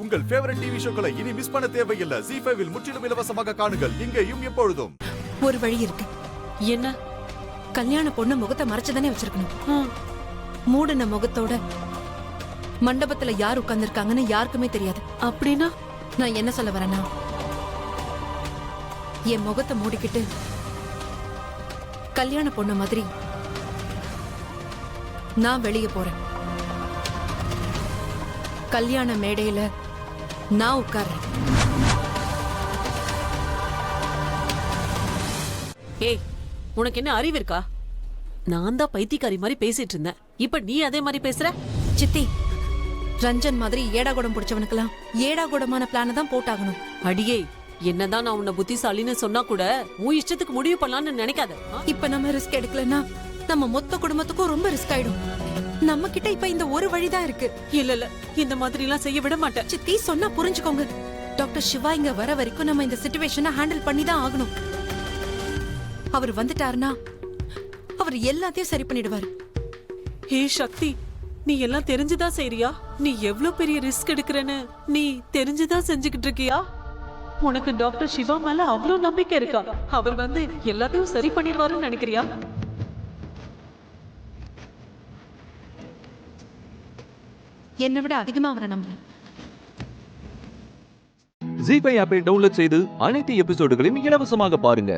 உங்கள் favourite TV ஷோக்களை இனி miss பண்ண தேவையில்லை. ZEE5 இல் முற்றிலும் இலவசமாக காணுங்கள். இங்கேயும் எப்பொழுதும். ஒரு வழி இருக்கு. என்ன? கல்யாண பொண்ணு முகத்தை மறைச்சுதானே வச்சிருக்கணும். மூடின முகத்தோட மண்டபத்துல யார் உட்கார்ந்திருக்காங்கன்னு யாருக்குமே தெரியாது. அப்படின்னா நான் என்ன சொல்ல வரேன்னா, என் முகத்தை மூடிக்கிட்டு கல்யாண பொண்ணு மாதிரி நான் வெளியே போறேன். கல்யாண மேடையில நான் உட்கார்றேன். ஏய், உனக்கு என்ன அறிவு இருக்கா? நான் தான் பைத்தியக்காரி மாதிரி பேசிட்டு இருந்தேன். இப்ப நீ அதே மாதிரி பேசுற? சித்தி, ரஞ்சன் மாதிரி ஏடாகுடம் பிடிச்சவனுக்கெல்லாம் ஏடாகுடமான பிளான தான் போட்டாகணும். அடியே, என்னதான் நான் உன்னை புத்திசாலின்னு சொன்னா கூட உன் இஷ்டத்துக்கு முடிவு பண்ணலாம்னு நினைக்காத. இப்ப நம்ம ரிஸ்க் எடுக்கலன்னா நம்ம மொத்த குடும்பத்துக்கும் ரொம்ப ரிஸ்க் ஆயிடும். நம்ம கிட்ட இப்ப இந்த ஒரு வழிதான் இருக்கு. இல்ல இல்ல, இந்த மாதிரி எல்லாம் செய்ய விட மாட்டேன். சித்தி, சொன்னா புரிஞ்சுக்கோங்க. டாக்டர் சிவா இங்க வர வரைக்கும் நம்ம இந்த சிச்சுவேஷனை ஹேண்டில் பண்ணி தான் ஆகணும். அவர் வந்துட்டாருன்னா அவர் எல்லாத்தையும் சரி பண்ணிடுவாரு. ஹே சக்தி, நீ எல்லாம் தெரிஞ்சுதான் செய்றியா? நீ எவ்வளவு பெரிய ரிஸ்க் எடுக்கிறன்னு நீ தெரிஞ்சுதான் செஞ்சுக்கிட்டு இருக்கியா? உனக்கு டாக்டர் சிவா மேல அவ்வளவு நம்பிக்கை இருக்கா? அவர் வந்து எல்லாத்தையும் சரி பண்ணிடுவாருன்னு நினைக்கிறியா? என்னை விட அதிகமா அவரை நம்புறேன். ZEE5 ஆப்பை டவுன்லோட் செய்து அனைத்து எபிசோடுகளையும் இலவசமாக பாருங்க.